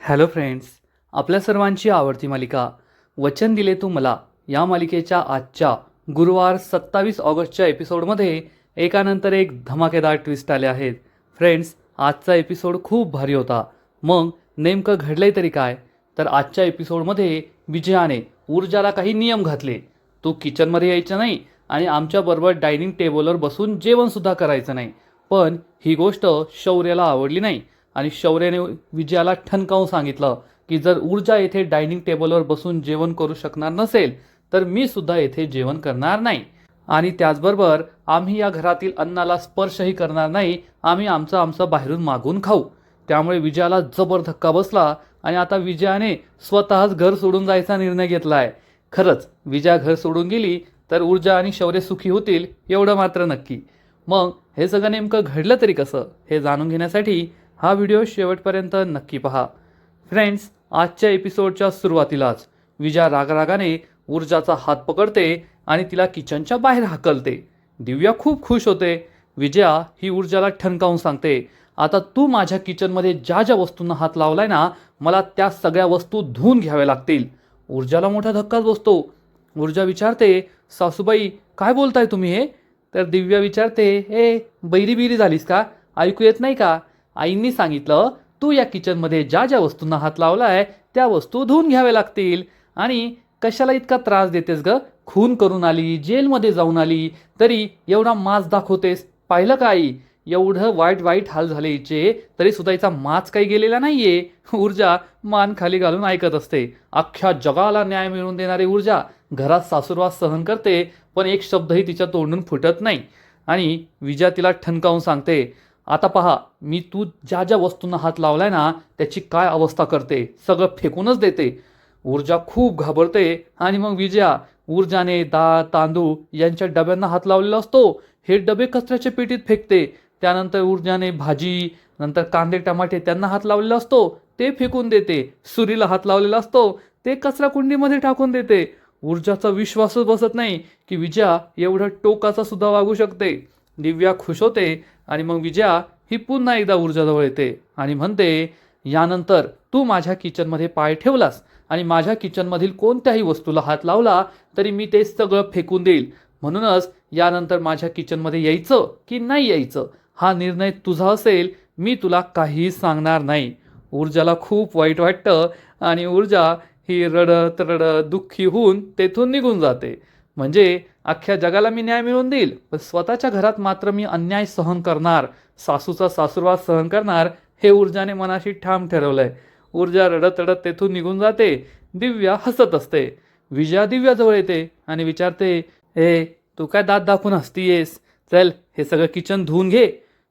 Hello friends, आपल्या सर्वांची आवडती मालिका वचन दिले तू मला या मालिकेच्या आजच्या गुरुवार 27 ऑगस्टच्या एपिसोडमध्ये एकानंतर एक धमाकेदार ट्विस्ट आले आहेत. फ्रेंड्स, आजचा एपिसोड खूप भारी होता. मग नेमकं घडलंय तरी काय? तर आजच्या एपिसोडमध्ये विजयाने ऊर्जाला काही नियम घातले. तू किचनमध्ये यायचं नाही आणि आमच्याबरोबर डायनिंग टेबलवर बसून जेवणसुद्धा करायचं नाही. पण ही गोष्ट शौर्याला आवडली नाही आणि शौर्याने विजयाला ठणकावून सांगितलं की जर ऊर्जा येथे डायनिंग टेबलवर बसून जेवण करू शकणार नसेल तर मी सुद्धा येथे जेवण करणार नाही आणि त्याचबरोबर आम्ही या घरातील अन्नाला स्पर्शही करणार नाही. आम्ही आमचं बाहेरून मागून खाऊ. त्यामुळे विजयाला जबर धक्का बसला आणि आता विजयाने स्वतःच घर सोडून जायचा निर्णय घेतला आहे. खरंच विजया घर सोडून गेली तर ऊर्जा आणि शौर्य सुखी होतील एवढं मात्र नक्की. मग हे सगळं नेमकं घडलं तरी कसं हे जाणून घेण्यासाठी हा व्हिडिओ शेवटपर्यंत नक्की पहा. फ्रेंड्स, आजच्या एपिसोडच्या सुरुवातीलाच विजया रागारागाने ऊर्जाचा हात पकडते आणि तिला किचनच्या बाहेर हाकलते. दिव्या खूप खुश होते. विजया ही ऊर्जाला ठणकावून सांगते, आता तू माझ्या किचनमध्ये ज्या ज्या वस्तूंना हात लावलाय ना, मला त्या सगळ्या वस्तू धुवून घ्याव्या लागतील. ऊर्जाला मोठा धक्काच बसतो. ऊर्जा विचारते, सासूबाई काय बोलताय तुम्ही हे? तर दिव्या विचारते, ए बैरी बिरी झालीस का? ऐकू येत नाही का? आईंनी सांगितलं तू या किचनमध्ये ज्या ज्या वस्तूंना हात लावलाय त्या वस्तू धुवून घ्याव्या लागतील. आणि कशाला इतका त्रास देतेस ग? खून करून आली, जेलमध्ये जाऊन आली, तरी एवढा माज दाखवतेस. पाहिलं का आई? एवढं वाईट वाईट हाल झाले हिचे तरी सुद्धा हिचा माज काही गेलेला नाहीये. ऊर्जा मान खाली घालून ऐकत असते. अख्ख्या जगाला न्याय मिळवून देणारी ऊर्जा घरात सासुरवास सहन करते, पण एक शब्दही तिच्या तोंडून फुटत नाही. आणि विजया तिला ठणकावून सांगते, आता पहा, मी तू ज्या ज्या वस्तूंना हात लावलाय ना त्याची काय अवस्था करते, सगळं फेकूनच देते. ऊर्जा खूप घाबरते आणि मग विजया ऊर्जाने डाळ तांदूळ यांच्या डब्यांना हात लावलेला असतो हे डबे कचऱ्याच्या पेटीत फेकते. त्यानंतर ऊर्जाने भाजी, नंतर कांदे टमाटे त्यांना हात लावलेला असतो ते फेकून देते. सुरीला हात लावलेला असतो ते कचरा कुंडीमध्ये टाकून देते. ऊर्जाचा विश्वासच बसत नाही की विजया एवढं टोकाचा सुद्धा वागू शकते. दिव्या खुश होते आणि मग विजया ही पुन्हा एकदा ऊर्जाजवळ येते आणि म्हणते, यानंतर तू माझ्या किचनमध्ये पाय ठेवलास आणि माझ्या किचनमधील कोणत्याही वस्तूला हात लावला तरी मी ते सगळं फेकून देईल. म्हणूनच यानंतर माझ्या किचनमध्ये यायचं की नाही यायचं हा निर्णय तुझा असेल. मी तुला काहीही सांगणार नाही. ऊर्जाला खूप वाईट वाटतं आणि ऊर्जा ही रडत रडत दुःखी होऊन तेथून निघून जाते. म्हणजे अख्ख्या जगाला मी न्याय मिळवून देईल, पण स्वतःच्या घरात मात्र मी अन्याय सहन करणार, सासूचा सासुरवास सहन करणार, हे ऊर्जाने मनाशी ठाम ठरवलंय. ऊर्जा रडत रडत तेथून निघून जाते. दिव्या हसत असते. विजया दिव्याजवळ येते आणि विचारते, ए तू काय दात दाखवून हसतीयेस? चल हे सगळं किचन धुवून घे.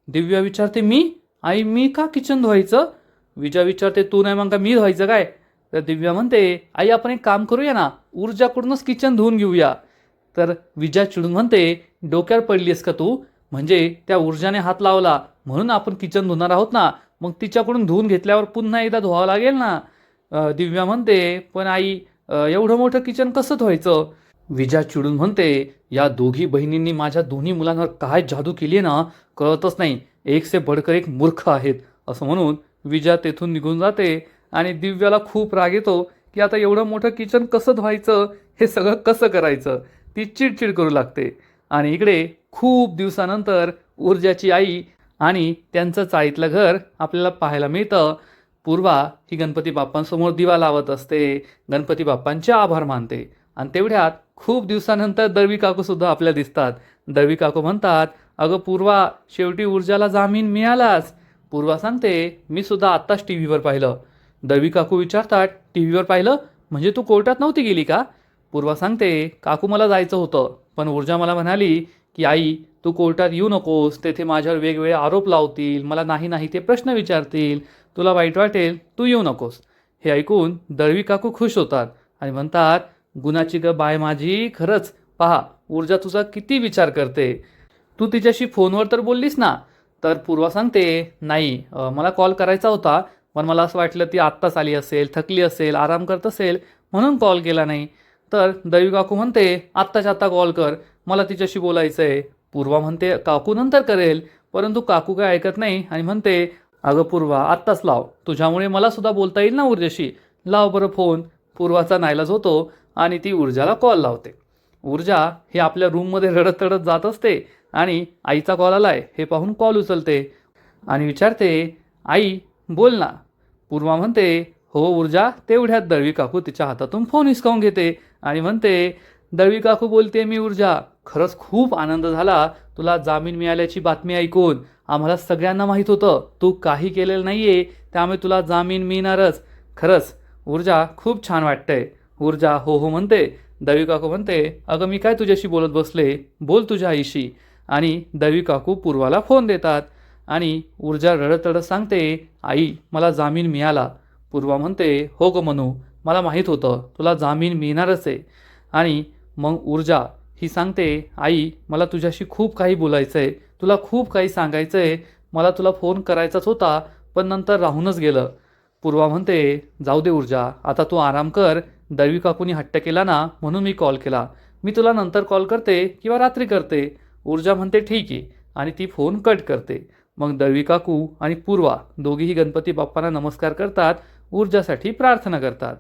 दिव्या विचारते, मी? आई मी का किचन धुवायचं? विजया विचारते, तू नाही मग का मी धुवायचं काय? तर दिव्या म्हणते, आई आपण एक काम करूया ना, ऊर्जाकडूनच किचन धुवून घेऊया. तर विजया चिडून म्हणते, डोक्यावर पडलीस का तू? म्हणजे त्या ऊर्जाने हात लावला म्हणून आपण किचन धुणार आहोत ना, मग तिच्याकडून धुवून घेतल्यावर पुन्हा एकदा धुवावं लागेल ना. दिव्या म्हणते, पण आई एवढं मोठं किचन कसं धुवायचं? विजया चिडून म्हणते, या दोघी बहिणींनी माझ्या दोन्ही मुलांवर काय जादू केली आहे ना, कळतच नाही. एक से बडकर एक मूर्ख आहेत. असं म्हणून विजया तेथून निघून जाते आणि दिव्याला खूप राग येतो की आता एवढं मोठं किचन कसं धुवायचं, हे सगळं कसं करायचं. ती चिडचिड करू लागते. आणि इकडे खूप दिवसानंतर ऊर्जाची आई आणि त्यांचं चाळीतलं घर आपल्याला पाहायला मिळतं. पूर्वा ही गणपती बाप्पांसमोर दिवा लावत असते, गणपती बाप्पांचे आभार मानते. आणि तेवढ्यात खूप दिवसानंतर दळवी काकूसुद्धा आपल्याला दिसतात. दळवी काकू म्हणतात, अगं पूर्वा, शेवटी ऊर्जाला जामीन मिळालाच. पूर्वा सांगते, मी सुद्धा आत्ताच टी व्हीवर पाहिलं. दळवी काकू विचारतात, टी व्हीवर पाहिलं म्हणजे तू कोर्टात नव्हती गेली का? पूर्वा सांगते, काकू मला जायचं होतं, पण ऊर्जा मला म्हणाली की आई तू कोर्टात येऊ नकोस, तेथे माझ्यावर वेगवेगळे आरोप लावतील, मला नाही नाही ते प्रश्न विचारतील, तुला वाईट वाटेल, तू येऊ नकोस. हे ऐकून दळवी काकू खुश होतात आणि म्हणतात, गुणाची ग बाय माझी, खरंच पहा ऊर्जा तुझा किती विचार करते. तू तिच्याशी फोनवर तर बोललीस ना? तर पूर्वा सांगते, नाही मला कॉल करायचा होता, पण मला असं वाटलं ती आत्ताच आली असेल, थकली असेल, आराम करत असेल म्हणून कॉल केला नाही. तर दळवी काकू म्हणते, आत्ताच्या आत्ता कॉल कर, मला तिच्याशी बोलायचं आहे. पूर्वा म्हणते, काकू नंतर करेल, परंतु काकू काय ऐकत नाही आणि म्हणते, अगं पूर्वा, आत्ताच लाव, तुझ्यामुळे मला सुद्धा बोलता येईल ना ऊर्जेशी. लाव बरं फोन. पूर्वाचा नाईलाज होतो आणि ती ऊर्जाला कॉल लावते. ऊर्जा ही आपल्या रूममध्ये रडत रडत जात असते आणि आईचा कॉल आलाय हे पाहून कॉल उचलते आणि विचारते, आई बोल ना. पूर्वा म्हणते, हो ऊर्जा. तेवढ्यात दळवी काकू तिच्या हातातून फोन हिसकावून घेते आणि म्हणते, दळवी काकू बोलते मी ऊर्जा. खरंच खूप आनंद झाला तुला जामीन मिळाल्याची बातमी ऐकून. आम्हाला सगळ्यांना माहीत होतं तू काही केलेलं नाहीये, त्यामुळे तुला जामीन मिळणारच. खरंच ऊर्जा, खूप छान वाटतंय. ऊर्जा हो हो म्हणते. दळवी काकू म्हणते, अगं मी काय तुझ्याशी बोलत बसले, बोल तुझ्या आईशी. आणि दळवी काकू पूर्वाला फोन देतात आणि ऊर्जा रडत रडत सांगते, आई मला जामीन मिळाला. पूर्वा म्हणते, हो गं मनू, मला माहीत होतं तुला जामीन मिळणारच आहे. आणि मग ऊर्जा ही सांगते, आई मला तुझ्याशी खूप काही बोलायचं आहे, तुला खूप काही सांगायचं आहे. मला तुला फोन करायचाच होता पण नंतर राहूनच गेलं. पूर्वा म्हणते, जाऊ दे ऊर्जा, आता तू आराम कर. दळवी काकूनी हट्ट केला ना म्हणून मी कॉल केला. मी तुला नंतर कॉल करते किंवा रात्री करते. ऊर्जा म्हणते ठीक आहे आणि ती फोन कट करते. मग दळवी काकू आणि पूर्वा दोघीही गणपती बाप्पांना नमस्कार करतात, ऊर्जासाठी प्रार्थना करतात.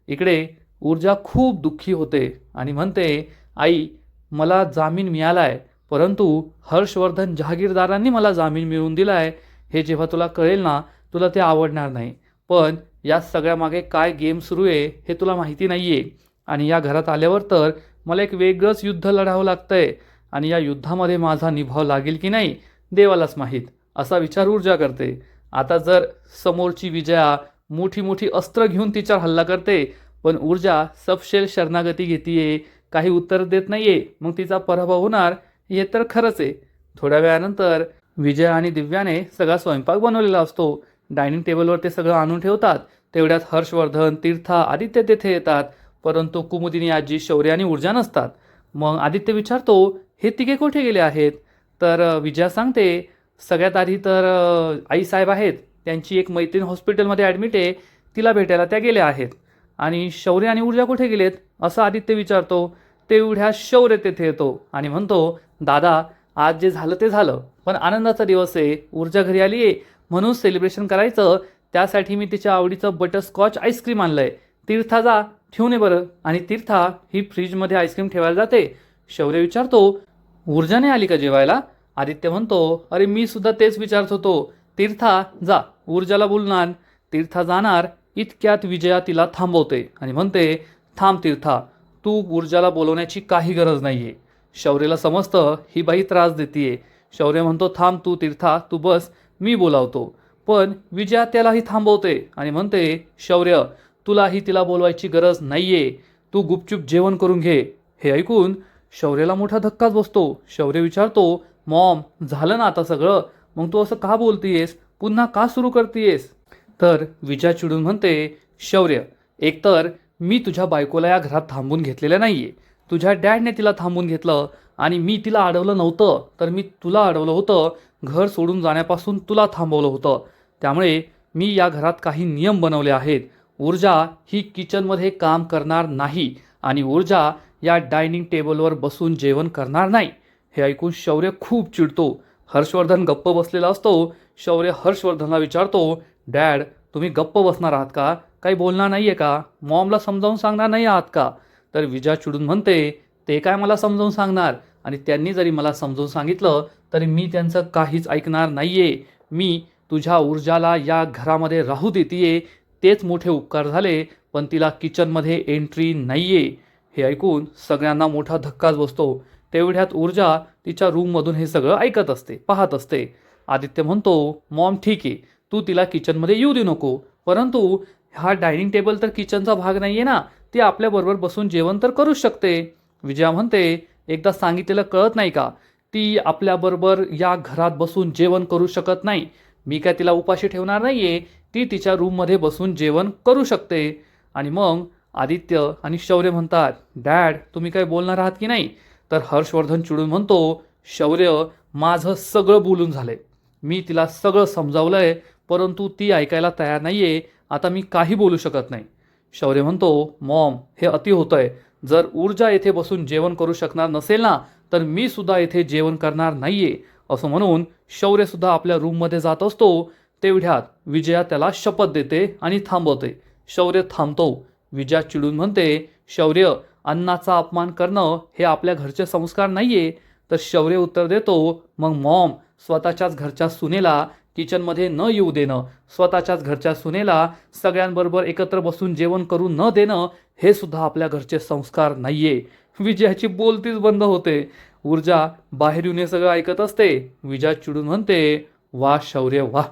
इकडे ऊर्जा खूप दुःखी होते आणि म्हणते, आई मला जामीन मिळालाय, परंतु हर्षवर्धन जहागीरदारांनी मला जामीन मिळवून दिलाय. हे जेव्हा तुला कळेल ना तुला ते आवडणार नाही. पण या सगळ्यामागे काय गेम सुरू आहे हे तुला माहिती नाही आहे. आणि या घरात आल्यावर तर मला एक वेगळंच युद्ध लढावं लागतंय आणि या युद्धामध्ये माझा निभाव लागेल की नाही देवालाच माहीत, असा विचार ऊर्जा करते. आता जर समोरची विजया मोठी मोठी अस्त्र घेऊन तिच्यावर हल्ला करते पण ऊर्जा सपशेल शरणागती घेतीये, काही उत्तर देत नाहीये, मग तिचा पराभव होणार हे तर खरंच आहे. थोड्या वेळानंतर विजय आणि दिव्याने सगळा स्वयंपाक बनवलेला असतो. डायनिंग टेबलवर ते सगळं आणून ठेवतात. तेवढ्यात हर्षवर्धन, तीर्था, आदित्य तेथे येतात. परंतु कुमुदिनी आजी, शौर्य आणि ऊर्जा नसतात. मग आदित्य विचारतो, हे तिघे कुठे गेले आहेत? तर विजया सांगते, सगळ्यात आधी तर आईसाहेब आहेत, त्यांची एक मैत्रीण हॉस्पिटलमध्ये ॲडमिट आहे, तिला भेटायला त्या गेल्या आहेत. आणि शौर्य आणि ऊर्जा कुठे गेलेत असं आदित्य विचारतो. तेवढ्या शौर्य तेथे येतो आणि म्हणतो, दादा आज जे झालं ते झालं, पण आनंदाचा दिवस आहे, ऊर्जा घरी आली आहे म्हणून सेलिब्रेशन करायचं, त्यासाठी मी तिच्या आवडीचं बटरस्कॉच आईस्क्रीम आणलंय. तीर्था जा ठेवून ये बरं. आणि तीर्था ही फ्रीजमध्ये आईस्क्रीम ठेवायला जाते. शौर्य विचारतो, ऊर्जाने आली का जेवायला? आदित्य म्हणतो, अरे मी सुद्धा तेच विचारत होतो. तीर्था जा, ऊर्जाला बोलणार. तीर्था जाणार इतक्यात विजया तिला थांबवते आणि म्हणते, थांब तीर्था, तू ऊर्जाला बोलवण्याची काही गरज नाहीये. शौर्यला समजतं ही बाई त्रास देतीये. शौर्य म्हणतो, थांब तू तीर्था, तू बस, मी बोलावतो. पण विजया त्यालाही थांबवते आणि म्हणते, शौर्य तुलाही तिला बोलवायची गरज नाहीये, तू गुपचूप जेवण करून घे. हे ऐकून शौर्यला मोठा धक्काच बसतो. शौर्य विचारतो, मॉम झालं ना आता सगळं, मग तू असं का बोलतीयेस, पुन्हा का सुरू करतीयेस? तर विजया चिडून म्हणते, शौर्य एकतर मी तुझ्या बायकोला या घरात थांबून घेतलेलं नाहीये, तुझ्या डॅडने तिला थांबून घेतलं आणि मी तिला अडवलं नव्हतं तर मी तुला अडवलं होतं. घर सोडून जाण्यापासून तुला थांबवलं होतं. त्यामुळे मी या घरात काही नियम बनवले आहेत. ऊर्जा ही किचनमध्ये काम करणार नाही आणि ऊर्जा या डायनिंग टेबलवर बसून जेवण करणार नाही. हे ऐकून शौर्य खूप चिडतो. हर्षवर्धन गप्प बसलेला असतो. शौर्य हर्षवर्धनला विचारतो, डॅड तुम्ही गप्प बसणार आहात का, काही बोलणार नाहीये का, मॉमला समजावून सांगणार नाही आहात का? तर विजया चिडून म्हणते, ते काय मला समजावून सांगणार, आणि त्यांनी जरी मला समजावून सांगितलं तरी मी त्यांचं काहीच ऐकणार नाहीये. मी तुझ्या ऊर्जाला या घरामध्ये राहू देतीये तेच मोठे उपकार झाले, पण तिला किचनमध्ये एंट्री नाहीये. हे ऐकून सगळ्यांना मोठा धक्काच बसतो. तेवढ्यात ऊर्जा तिच्या रूममधून हे सगळं ऐकत असते, पाहत असते. आदित्य म्हणतो, मॉम ठीक आहे, तू तिला किचनमध्ये येऊ देऊ नको, परंतु हा डायनिंग टेबल तर किचनचा भाग नाहीये ना, ती आपल्याबरोबर बसून जेवण तर करूच शकते. विजया म्हणते, एकदा सांगितलेलं कळत नाही का, ती आपल्याबरोबर या घरात बसून जेवण करू शकत नाही. मी काय तिला उपाशी ठेवणार नाहीये, ती तिच्या रूममध्ये बसून जेवण करू शकते. आणि मग आदित्य आणि शौर्य म्हणतात, डॅड तुम्ही काय बोलणार आहात की नाही? तर हर्षवर्धन चिडून म्हणतो, शौर्य माझं सगळं बोलून झालंय, मी तिला सगळं समजावलंय, परंतु ती ऐकायला तयार नाहीये, आता मी काही बोलू शकत नाही. शौर्य म्हणतो, मॉम हे अति होतंय, जर ऊर्जा येथे बसून जेवण करू शकणार नसेल ना तर मी सुद्धा येथे जेवण करणार नाहीये. असं म्हणून शौर्य सुद्धा आपल्या रूममध्ये जात असतो. तेवढ्यात विजया त्याला शपथ देते आणि थांबवते. शौर्य थांबतो. विजया चिडून म्हणते, शौर्य, अन्नाचा अपमान करणं हे आपल्या घरचे संस्कार नाहीये. तर शौर्य उत्तर देतो, मग मॉम, स्वतःच्याच घरच्या सुनेला किचनमध्ये न येऊ देणं, स्वतःच्याच घरच्या सुनेला सगळ्यांबरोबर एकत्र बसून जेवण करू न देणं, हे सुद्धा आपल्या घरचे संस्कार नाहीये. विजयाची बोलतीच बंद होते. ऊर्जा बाहेर येऊन हे सगळं ऐकत असते. विजया चिडून म्हणते, वा शौर्य वा,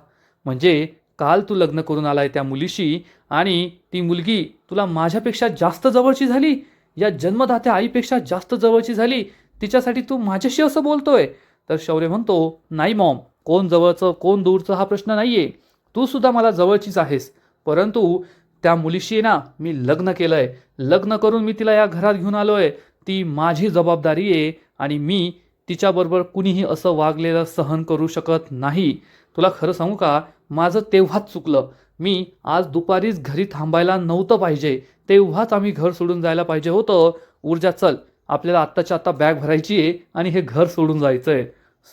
म्हणजे काल तू लग्न करून आलाय त्या मुलीशी आणि ती मुलगी तुला माझ्यापेक्षा जास्त जवळची झाली, या जन्मदात्या आईपेक्षा जास्त जवळची झाली, तिच्यासाठी तू माझ्याशी असं बोलतोय. तर शौर्य म्हणतो, नाही मॉम, कोण जवळचं कोण दूरचं हा प्रश्न नाहीये, तू सुद्धा मला जवळचीच आहेस. परंतु त्या मुलीशी ना मी लग्न केलंय, लग्न करून मी तिला या घरात घेऊन आलोय, ती माझी जबाबदारी आहे आणि मी तिच्याबरोबर कुणीही असं वागलेलं सहन करू शकत नाही. तुला खरं सांगू का, माझं तेव्हाच चुकलं. मी आज दुपारीच घरी थांबायला नव्हतं पाहिजे, तेव्हाच आम्ही घर सोडून जायला पाहिजे होतं. ऊर्जा, चल, आपल्याला आत्ताच्या आत्ता बॅग भरायची आहे आणि हे घर सोडून जायचं आहे.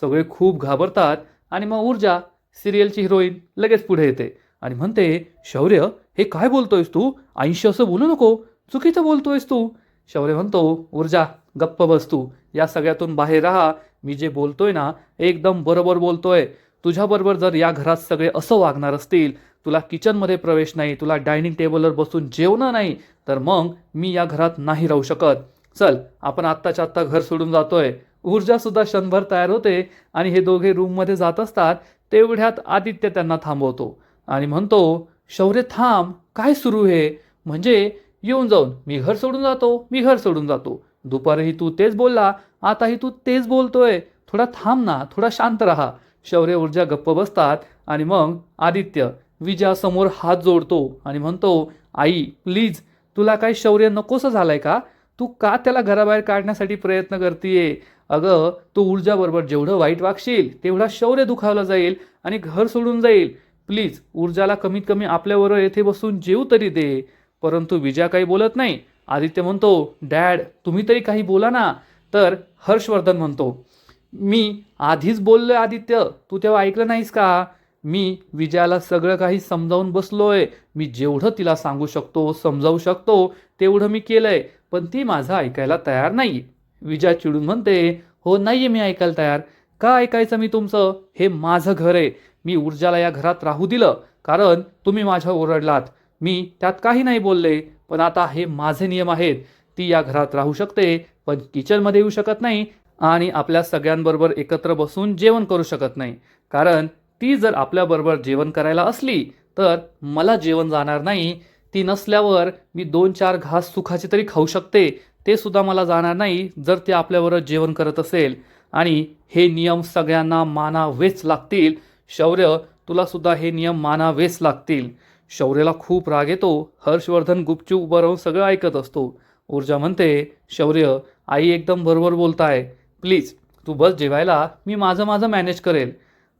सगळे खूप घाबरतात आणि मग ऊर्जा, सिरियलची हिरोईन, लगेच पुढे येते आणि म्हणते, शौर्य, हे काय बोलतोयस तू? आईशी असं बोलू नको, चुकीचं बोलतोयस तू. शौर्य म्हणतो, ऊर्जा, गप्प बस तू, या सगळ्यातून बाहेर राहा. मी जे बोलतोय ना एकदम बरोबर बोलतोय. तुझ्याबरोबर जर या घरात सगळे असं वागणार असतील, तुला किचनमध्ये प्रवेश नाही, तुला डायनिंग टेबलवर बसून जेवणं नाही, तर मग मी या घरात नाही राहू शकत. चल, आपण आत्ताच्या आत्ता घर सोडून जातोय. ऊर्जा सुद्धा क्षणभर तयार होते आणि हे दोघे रूममध्ये जात असतात. तेवढ्यात आदित्य त्यांना थांबवतो आणि म्हणतो, शौर्य थांब, काय सुरू आहे? म्हणजे येऊन जाऊन मी घर सोडून जातो, मी घर सोडून जातो. दुपारही तू तेच बोलला, आताही तू तेच बोलतोय. थोडा थांब ना, थोडा शांत राहा. शौर्य ऊर्जा गप्प बसतात आणि मग आदित्य विजयासमोर हात जोडतो आणि म्हणतो, आई प्लीज, तुला काय शौर्य नकोसं झालंय का? तू का त्याला घराबाहेर काढण्यासाठी प्रयत्न करतीये? अगं, तू ऊर्जाबरोबर जेवढं वाईट वागशील तेवढा शौर्य दुखावला जाईल आणि घर सोडून जाईल. प्लीज, ऊर्जाला कमीत कमी आपल्याबरोबर येथे बसून जेवू तरी दे. परंतु विजया काही बोलत नाही. आदित्य म्हणतो, डॅड, तुम्ही तरी काही बोला ना. तर हर्षवर्धन म्हणतो, मी आधीच बोललोय आदित्य, तू तेव्हा ऐकलं नाहीस का? मी विजयाला सगळं काही समजावून बसलोय. मी जेवढं तिला सांगू शकतो, समजावू शकतो, तेवढं मी केलंय, पण ती माझं ऐकायला तयार नाही. विजया चिडून म्हणते, हो नाहीये मी ऐकायला तयार. का ऐकायचं मी तुमचं? हे माझं घर आहे. मी ऊर्जाला या घरात राहू दिलं कारण तुम्ही माझ्यावर ओरडलात. मी त्यात काही नाही बोलले, पण आता हे माझे नियम आहेत. ती या घरात राहू शकते, पण किचनमध्ये येऊ शकत नाही आणि आपल्या सगळ्यांबरोबर एकत्र बसून जेवण करू शकत नाही. कारण ती जर आपल्याबरोबर जेवण करायला असली तर मला जेवण जाणार नाही. ती नसल्यावर मी 2-4 घास सुखाचे तरी खाऊ शकते, ते सुद्धा मला जाणार नाही जर ती आपल्याबरोबर जेवण करत असेल. आणि हे नियम सगळ्यांना मानावेच लागतील. शौर्य, तुला सुद्धा हे नियम मानावेच लागतील. शौर्यला खूप राग येतो. हर्षवर्धन गुपचूप उभं राहून सगळं ऐकत असतो. ऊर्जा म्हणते, शौर्य, आई एकदम बरोबर बोलताय. प्लीज तू बस जेवायला, मी माझं माझं मॅनेज करेल.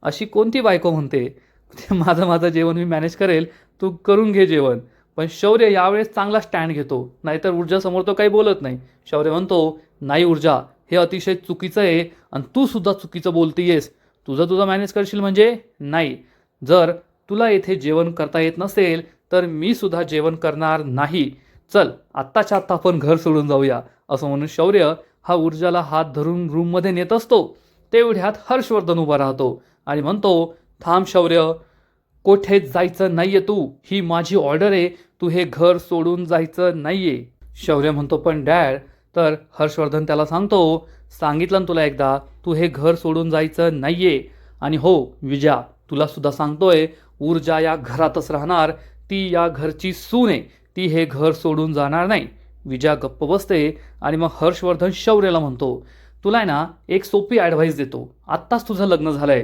अशी कोणती बायको म्हणते, माझं माझं जेवण मी मॅनेज करेल, तू करून घे जेवण. पण शौर्य यावेळेस चांगला स्टँड घेतो, नाहीतर ऊर्जासमोर तो काही बोलत नाही. शौर्य म्हणतो, नाही ऊर्जा, हे अतिशय चुकीचं आहे आणि तू सुद्धा चुकीचं बोलतीयेस. तुझं मॅनेज करशील म्हणजे नाही. जर तुला येथे जेवण करता येत नसेल तर मी सुद्धा जेवण करणार नाही. चल, आत्ताच्या आत्ता आपण घर सोडून जाऊया. असं म्हणून शौर्य हा ऊर्जाला हात धरून रूममध्ये नेत असतो. तेवढ्यात हर्षवर्धन उभा राहतो आणि म्हणतो, थांब शौर्य, कोठेच जायचं नाहीये तू, ही माझी ऑर्डर आहे. तू हे घर सोडून जायचं नाहीये. शौर्य म्हणतो, पण डॅड. तर हर्षवर्धन त्याला सांगतो, सांगितलं ना तुला एकदा, तू हे घर सोडून जायचं नाहीये. आणि हो विजया, तुला सुद्धा सांगतोय, ऊर्जा या घरातच राहणार. ती या घरची सून आहे, ती हे घर सोडून जाणार नाही. विजया गप्प बसते आणि मग हर्षवर्धन शौर्यला म्हणतो, तुला आहे ना एक सोपी ॲडव्हाइस देतो. आत्ताच तुझं लग्न झालंय,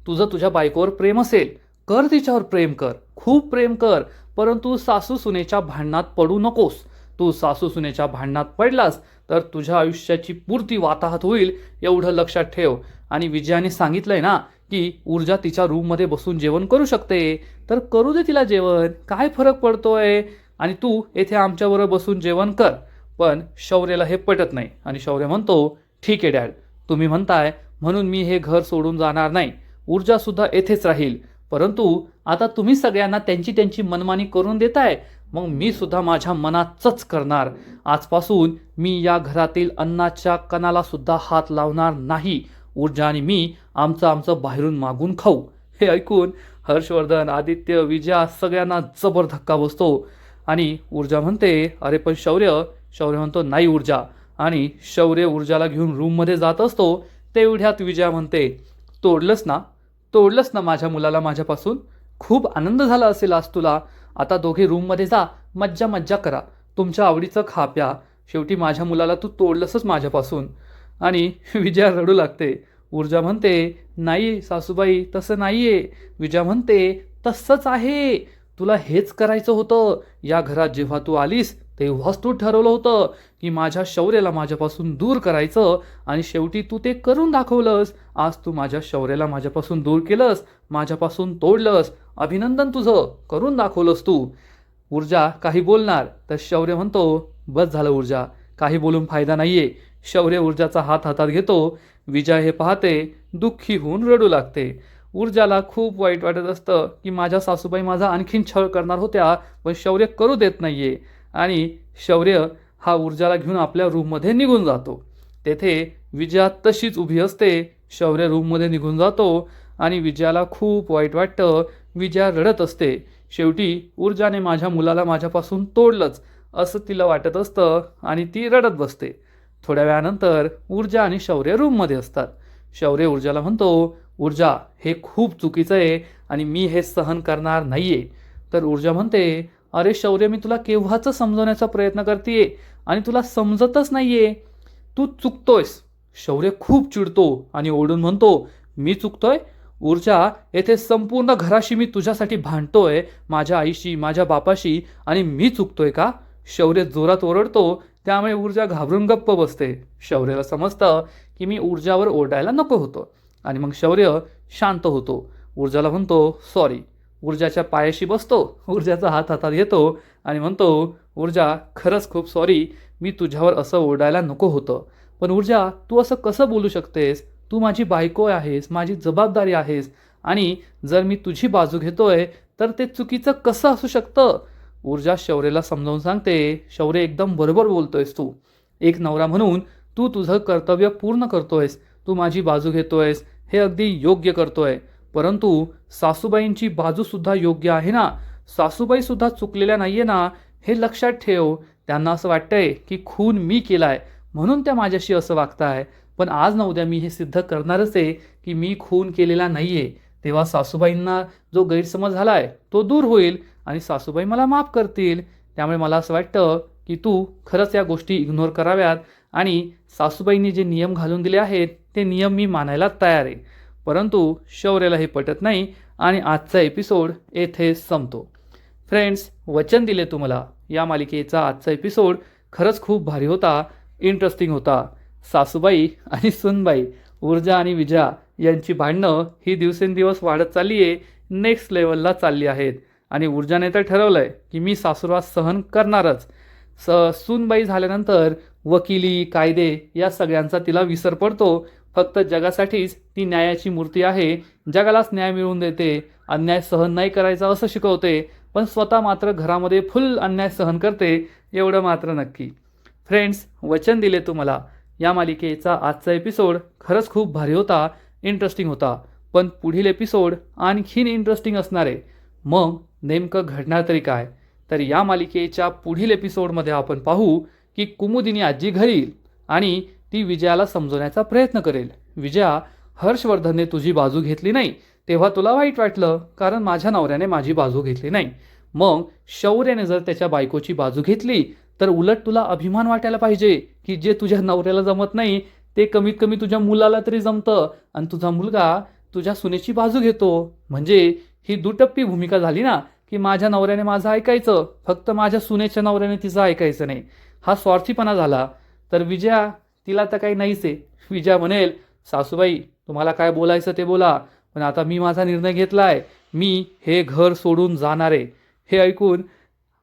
तुझं तुझ्या बायकोवर प्रेम असेल, कर तिच्यावर प्रेम कर, खूप प्रेम कर. परंतु सासू सुनेच्या भांडणात पडू नकोस. तू सासू सुनेच्या भांडणात पडलास तर तुझ्या आयुष्याची पूर्ती वाताहत होईल, एवढं लक्षात ठेव. आणि विजयाने सांगितलंय ना की ऊर्जा तिच्या रूममध्ये बसून जेवण करू शकते, तर करू दे तिला जेवण, काय फरक पडतोय. आणि तू येथे आमच्याबरोबर बसून जेवण कर. पण शौर्यला हे पटत नाही आणि शौर्य म्हणतो, ठीक आहे डॅड, तुम्ही म्हणताय म्हणून मी हे घर सोडून जाणार नाही. ऊर्जासुद्धा येथेच राहील. परंतु आता तुम्ही सगळ्यांना त्यांची त्यांची मनमानी करून देताय, मग मी सुद्धा माझ्या मनाचंच करणार. आजपासून मी या घरातील अन्नाच्या कणाला सुद्धा हात लावणार नाही. ऊर्जा आणि मी आमचं आमचं बाहेरून मागून खाऊ. हे ऐकून हर्षवर्धन, आदित्य, विजया सगळ्यांना जबर धक्का बसतो. आणि ऊर्जा म्हणते, अरे पण शौर्य. शौर्य म्हणतो, नाही ऊर्जा. आणि शौर्य ऊर्जाला घेऊन रूममध्ये जात असतो. तेवढ्यात विजया म्हणते, तोडलंस ना माझ्या मुलाला माझ्यापासून. खूप आनंद झाला असेल आज तुला. आता दोघे रूममध्ये जा, मज्जा मज्जा करा, तुमच्या आवडीचं खा प्या. शेवटी माझ्या मुलाला तू तोडलंसच माझ्यापासून. आणि विजया रडू लागते. ऊर्जा म्हणते, नाही सासूबाई, तसं नाहीये. विजया म्हणते, तसंच आहे. तुला हेच करायचं होतं. या घरात जेव्हा तू आलीस तेव्हाच तू ठरवलं होतं की माझ्या शौर्याला माझ्यापासून दूर करायचं, आणि शेवटी तू ते करून दाखवलंस. आज तू माझ्या शौर्याला माझ्यापासून दूर केलंस, माझ्यापासून तोडलंस. अभिनंदन तुझं, करून दाखवलंस तू. ऊर्जा काही बोलणार तर शौर्य म्हणतो, बस झालं ऊर्जा, काही बोलून फायदा नाहीये. शौर्य ऊर्जाचा हात हातात घेतो. विजया हे पाहते, दुःखी होऊन रडू लागते. ऊर्जाला खूप वाईट वाटत असतं की माझ्या सासूबाई माझा आणखीन छळ करणार होत्या, पण शौर्य करू देत नाहीये. आणि शौर्य हा ऊर्जाला घेऊन आपल्या रूममध्ये निघून जातो. तेथे विजया तशीच उभी असते. शौर्य रूममध्ये निघून जातो आणि विजयाला खूप वाईट वाटतं. विजया रडत असते. शेवटी ऊर्जाने माझ्या मुलाला माझ्यापासून तोडलंच असं तिला वाटत असतं आणि ती रडत बसते. थोड्या वेळानंतर ऊर्जा आणि शौर्य रूममध्ये असतात. शौर्य ऊर्जाला म्हणतो, ऊर्जा, हे खूप चुकीचं आहे आणि मी हे सहन करणार नाहीये. तर ऊर्जा म्हणते, अरे शौर्य, मी तुला केव्हाच समजवण्याचा प्रयत्न करतेय आणि तुला समजतच नाहीये. तू चुकतोयस. शौर्य खूप चिडतो आणि ओरडून म्हणतो, मी चुकतोय? ऊर्जा, येथे संपूर्ण घराशी मी तुझ्यासाठी भांडतोय, माझ्या आईशी, माझ्या बापाशी, आणि मी चुकतोय का? शौर्य जोरात ओरडतो. त्यामुळे ऊर्जा घाबरून गप्प बसते. शौर्याला समजतं की मी ऊर्जावर ओरडायला नको होतो, आणि मग शौर्य शांत होतो. ऊर्जाला म्हणतो, सॉरी. ऊर्जाच्या पायाशी बसतो. ऊर्जाचा हात हातात घेतो आणि म्हणतो, ऊर्जा, खरंच खूप सॉरी. मी तुझ्यावर असं ओरडायला नको होतं. पण ऊर्जा, तू असं कसं बोलू शकतेस? तू माझी बायको आहेस, माझी जबाबदारी आहेस, आणि जर मी तुझी बाजू घेतोय तर ते चुकीचं कसं असू शकतं? ऊर्जा शौर्याला समजावून सांगते, शौर्य, एकदम बरोबर बोलतोयस तू. एक नवरा म्हणून तू तुझं कर्तव्य पूर्ण करतोयस, तू माझी बाजू घेतोयस, हे अगदी योग्य करतोय. परंतु सासूबाईंची बाजूसुद्धा योग्य आहे ना. सासूबाई सुद्धा चुकलेल्या नाहीये ना, हे लक्षात ठेव. त्यांना असं वाटतंय की खून मी केलाय म्हणून त्या माझ्याशी असं वागताय, पण आज ना उद्या मी हे सिद्ध करणारच आहे की मी खून केलेला नाहीये. तेव्हा सासूबाईंना जो गैरसमज झालाय तो दूर होईल आणि सासूबाई मला माफ करतील. त्यामुळे मला असं वाटतं की तू खरंच या गोष्टी इग्नोर कराव्यात, आणि सासूबाईंनी जे नियम घालून दिले आहेत ते नियम मी मानायला तयार आहे. परंतु शौर्याला हे पटत नाही आणि आजचा एपिसोड येथे संपतो. फ्रेंड्स, वचन दिले तुम्हाला. या मालिकेचा आजचा एपिसोड खरंच खूप भारी होता, इंटरेस्टिंग होता. सासूबाई आणि सुनबाई, ऊर्जा आणि विजया यांची भांडणं ही दिवसेंदिवस वाढत चालली आहे, नेक्स्ट लेवलला चालली आहेत. आणि ऊर्जाने तर ठरवलं आहे की मी सासूरवास सहन करणारच. सूनबाई झाल्यानंतर वकिली, कायदे या सगळ्यांचा तिला विसर पडतो. फक्त जगासाठीच ती न्यायाची मूर्ती आहे. जगालाच न्याय मिळवून देते, अन्याय सहन नाही करायचा असं शिकवते, पण स्वतः मात्र घरामध्ये फुल अन्याय सहन करते, एवढं मात्र नक्की. फ्रेंड्स, वचन दिले तुम्हाला. या मालिकेचा आजचा एपिसोड खरंच खूप भारी होता, इंटरेस्टिंग होता. पण पुढील एपिसोड आणखीन इंटरेस्टिंग असणार आहे. मग नेमकं घडणार तरी काय? तर या मालिकेच्या पुढील एपिसोडमध्ये आपण पाहू की कुमुदिनी आजी घरी येईल आणि ती विजयाला समजवण्याचा प्रयत्न करेल. विजया, हर्षवर्धनने तुझी बाजू घेतली नाही तेव्हा तुला वाईट वाटलं, कारण माझ्या नवऱ्याने माझी बाजू घेतली नाही. मग शौर्याने जर त्याच्या बायकोची बाजू घेतली तर उलट तुला अभिमान वाटायला पाहिजे की जे तुझ्या नवऱ्याला जमत नाही ते कमीत कमी तुझ्या मुलाला तरी जमतं, आणि तुझा मुलगा तुझ्या सुनेची बाजू घेतो. म्हणजे ही दुटप्पी भूमिका झाली ना, की माझ्या नवऱ्याने माझं ऐकायचं, फक्त माझ्या सुनेच्या नवऱ्याने तिचं ऐकायचं नाही. हा स्वार्थीपणा झाला. तर विजया, तिला तर काही नाहीच आहे. विजया म्हणेल, सासूबाई तुम्हाला काय बोलायचं ते बोला, पण आता मी माझा निर्णय घेतलाय, मी हे घर सोडून जाणार आहे. हे ऐकून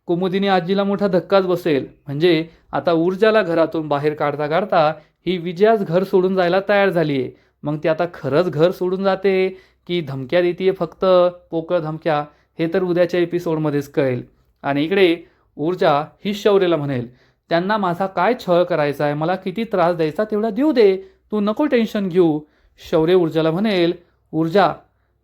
कुमुदिनी आजीला मोठा धक्काच बसेल. म्हणजे आता ऊर्जाला घरातून बाहेर काढता काढता ही विजयाच घर सोडून जायला तयार झाली आहे. मग ती आता खरंच घर सोडून जाते की धमक्या देतीये फक्त पोकळ धमक्या, हे तर उद्याच्या एपिसोडमध्येच कळेल. आणि इकडे ऊर्जा ही शौर्यला म्हणेल, त्यांना माझा काय छळ करायचा आहे, मला किती त्रास द्यायचा तेवढा देऊ दे, तू नको टेन्शन घेऊ. शौर्य ऊर्जाला म्हणेल, ऊर्जा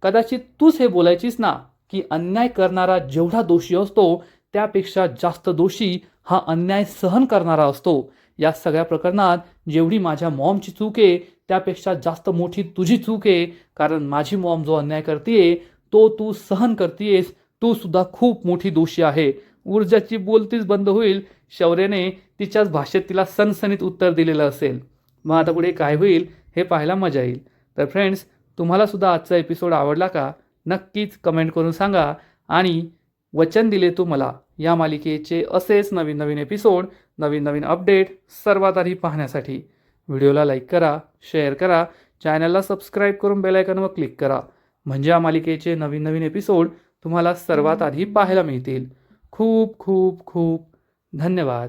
कदाचित तूच हे बोलायचीस ना की अन्याय करणारा जेवढा दोषी असतो त्यापेक्षा जास्त दोषी हा अन्याय सहन करणारा असतो. या सगळ्या प्रकरणात जेवढी माझ्या मॉमची चूक आहे त्यापेक्षा जास्त मोठी तुझी चूक आहे, कारण माझी मॉम जो अन्याय करतेय तो तू सहन करतेयस, तू सुद्धा खूप मोठी दोषी आहे. ऊर्जाची बोलतीच बंद होईल. शौर्याने तिच्याच भाषेत तिला सनसनीत उत्तर दिलेलं असेल. मग आता पुढे काय होईल हे पाहायला मजा येईल. तर फ्रेंड्स, तुम्हाला सुद्धा आजचा एपिसोड आवडला का? नक्कीच कमेंट करून सांगा. आणि वचन दिले तू मला या मालिकेचे असेच नवीन नवीन एपिसोड, नवीन नवीन अपडेट सर्वात आधी पाहण्यासाठी व्हिडिओला लाईक करा, शेअर करा, चॅनलला सबस्क्राईब करून बेल आयकॉनवर क्लिक करा. म्हणजे या मालिकेचे नवीन नवीन एपिसोड तुम्हाला सर्वात आधी पाहायला मिळतील. खूप खूप खूप धन्यवाद.